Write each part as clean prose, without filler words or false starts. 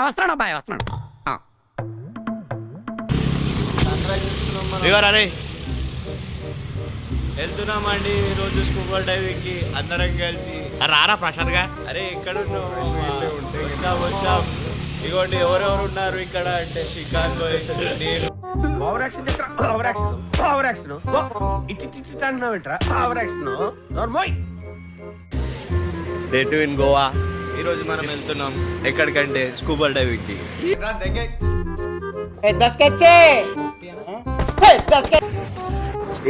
వస్తున్నాడు అబ్బాయి వస్తున్నాడు. అరే వెళ్తున్నామండి ఈరోజు స్కూబా డైవింగ్కి అందరం కలిసి. రారా ప్రశాంత్ గా. అరే ఎక్కడ ఉన్నావు? వచ్చాం. ఇగోండి ఎవరెవరు ఉన్నారు ఇక్కడ అంటే శ్రీకాంత్, నేను. Day 2 in Goa. ఈరోజు మనం వెళ్తున్నాం ఎక్కడికంటే స్కూబా డైవింగ్కి.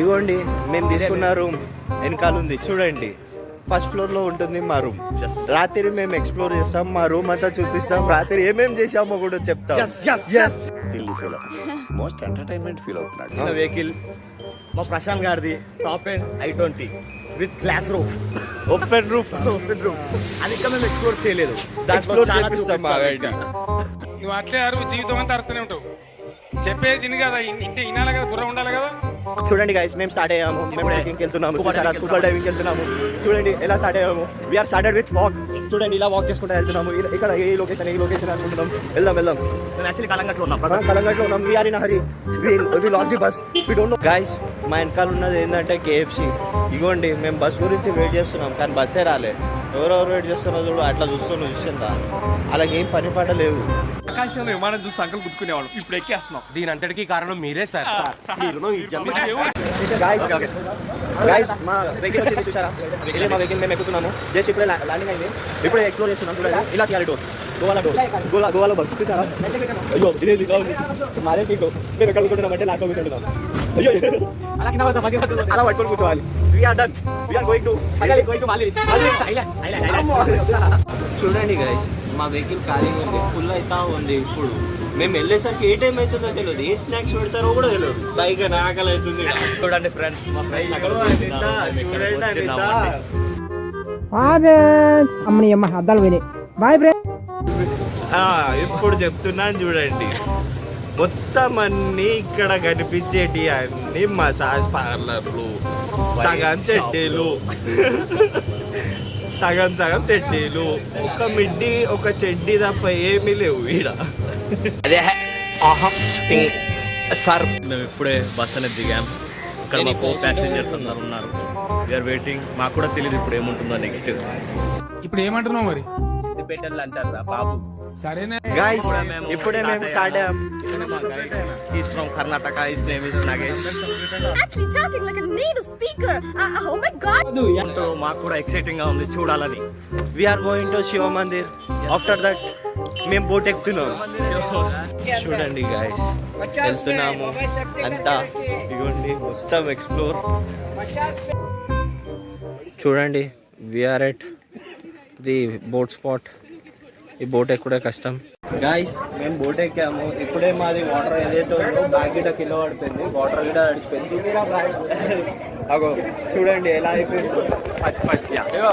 ఇగోండి మేము తీసుకున్న రూమ్ వెనకాల ఉంది చూడండి. ఫస్ట్ ఫ్లోర్ లో ఉంటుంది మా రూమ్. రాత్రి మేము ఎక్స్ప్లోర్ చేస్తాం, మా రూమ్ అంతా చూపిస్తాం, రాత్రి ఏమేం చేసామో కూడా చెప్తాం. మోస్ట్ ఎంటర్టైన్మెంట్ ఫీల్ అవుతున్నాడు. వెహికల్ మా ప్రశాంత్ గారిది top and i20 with glass roof, open roof. అది ఇంకా మేము ఎక్స్ప్లోర్ చేయలేదు. దాంట్లో Explore చాలా చేపిస్తాం మా గైడ్. నువ్వు అట్లే జీవితం అంతా అరుస్తూనే ఉంటావు. చెప్పేది తిని కదా, ఇంటే వినాలి కదా, బుర్ర ఉండాలి కదా. చూడండి గైస్, మేము స్టార్ట్ అయ్యాము, వెళ్తున్నాము, స్కూబా డైవింగ్ వెళ్తున్నాము. చూడండి ఎలా స్టార్ట్ అయ్యాము. We are started with walk. చూడండి ఇలా వాక్ చేసుకుంటూ వెళ్తున్నాము. ఇక్కడ ఏ లొకేషన్ అనుకుంటున్నాం. వెళ్దాం. మేము యాక్చువల్లీ కలంగట్లో ఉన్నాం. We are in hurry. We lost the bus. We don't know guys. మా వెనకాల ఉన్నది ఏంటంటే KFC. ఇగోండి మేము బస్ గురించి వెయిట్ చేస్తున్నాం కానీ బస్సే రాలే. ఎవరెవరు వెయిట్ చేస్తున్నా చూడు, అట్లా చూస్తుందా. అలాగే ఏం పని పడలేదు. ఆకాశంలో విమానం చూసి అంకలు గుర్తుకునేవాడు, ఇప్పుడు ఎక్కేస్తున్నాం. దీని అంతటికీ కారణం మీరే సార్. గైస్ మా వెహికల్ వచ్చింది చూసారా? మా వెహికల్ మేము ఎక్కుతున్నాము. జస్ట్ ఇప్పుడే ల్యాండింగ్ అయింది. ఇప్పుడే ఎక్స్ప్లోర్ చేస్తున్నాం. చూడండి ఇలా తీయాలి డోర్. గోవాలో బస్సు చూసారా? అయ్యో ఇదే మాదే సీటు. మేము ఎక్కడ కూర్చుంటామంటే లాక్ కూర్చుంటున్నాం. అయ్యో అలా పట్టుకొని కూర్చోవాలి. చూడండి గైస్, మా వెహికల్ ఖాళీగా ఉంది, ఫుల్ అవుతా ఉంది. ఇప్పుడు మేము వెళ్ళేసరికి ఏ టైం అవుతుందో తెలియదు, ఏ స్నాక్స్ పెడతారో కూడా తెలియదు. పైగా ఆకలి అవుతుంది. చూడండి ఫ్రెండ్స్, ఇప్పుడు చెప్తున్నాను చూడండి. మొత్తం అన్ని ఇక్కడ కనిపించేటి అన్ని మసాజ్ పార్లర్లు, సగం చెడ్డీలు, సగం చెడ్డీలు, ఒక మిడ్డీ ఒక చెడ్డీ తప్ప ఏమీ లేవు ఈడ. సార్ మేము ఇప్పుడే బస్ అనేది దిగాం. ఇక్కడ మా కో ప్యాసింజర్స్ అందరు ఉన్నారు. We are waiting. మాకు కూడా తెలియదు ఇప్పుడు ఏముంటుందో నెక్స్ట్. ఇప్పుడు ఏమంటున్నావు మరి? పెట్టాలి అంటారా బాబు? సరేనా గైస్, ఇప్పుడే మేము స్టార్ట్ అయ్యాం. He's from Karnataka. His name is Nagesh. Actually talking like a native speaker. Oh my god. So మాకు కూడా ఎక్సైటింగ్ గా ఉంది చూడాలని. We are going to Shiva Mandir. After that మేము బోట్ ఎక్కుతున్నాం. చూడండి గైస్, వెళ్తున్నాము అంతా. ఇదిగోండి మొత్తం ఎక్స్ప్లోర్. చూడండి we are at the boat spot. ఈ బోట్ ఎక్కుడే కష్టం. గాయస్ మేము బోట్ ఎక్కాము. ఇప్పుడే మాది వాటర్ ఏదైతే ఉందో బ్యాగ్ గిట కింద పడిపోయింది. వాటర్ గిట అడిచిపోయింది. అగో చూడండి ఎలా అయిపోయింది, పచ్చిగా. ఇగో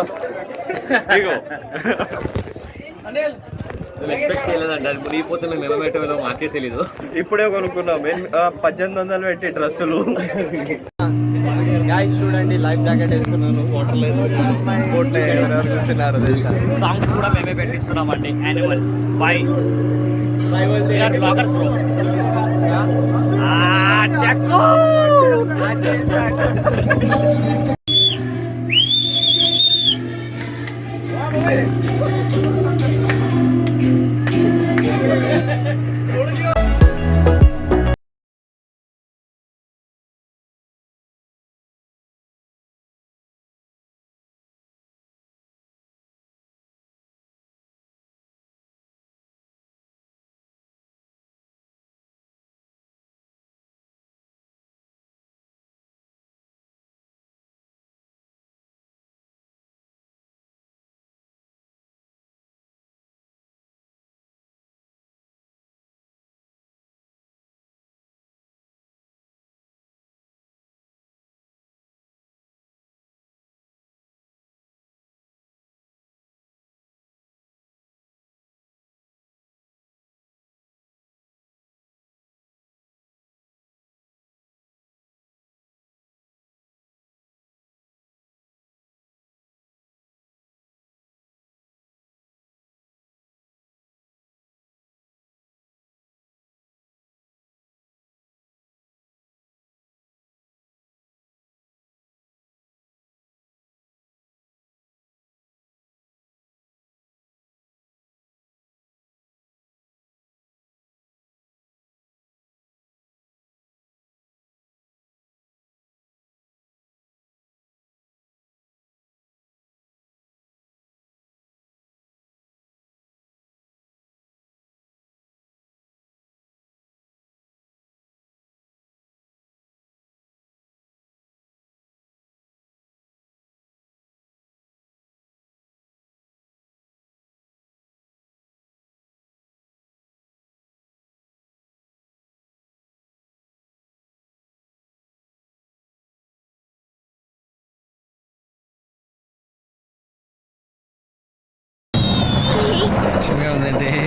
ఎక్స్పెక్ట్ చేయలేదండి. అది మునిగిపోతే మేము ఏమేటో మాకే తెలీదు. ఇప్పుడే కొనుక్కున్నాం 1800 పెట్టి డ్రెస్సులు. గాయస్ చూడండి, లైఫ్ జాకెట్ వేసుకున్నాను. వాటర్ లేదు. బోట్ ఎవరెవరు చూస్తున్నారు తెలుసా? సాంగ్స్ కూడా మేమే పెట్టిస్తున్నామండి. యానిమల్ బై బ్లాగర్స్ ఉందండి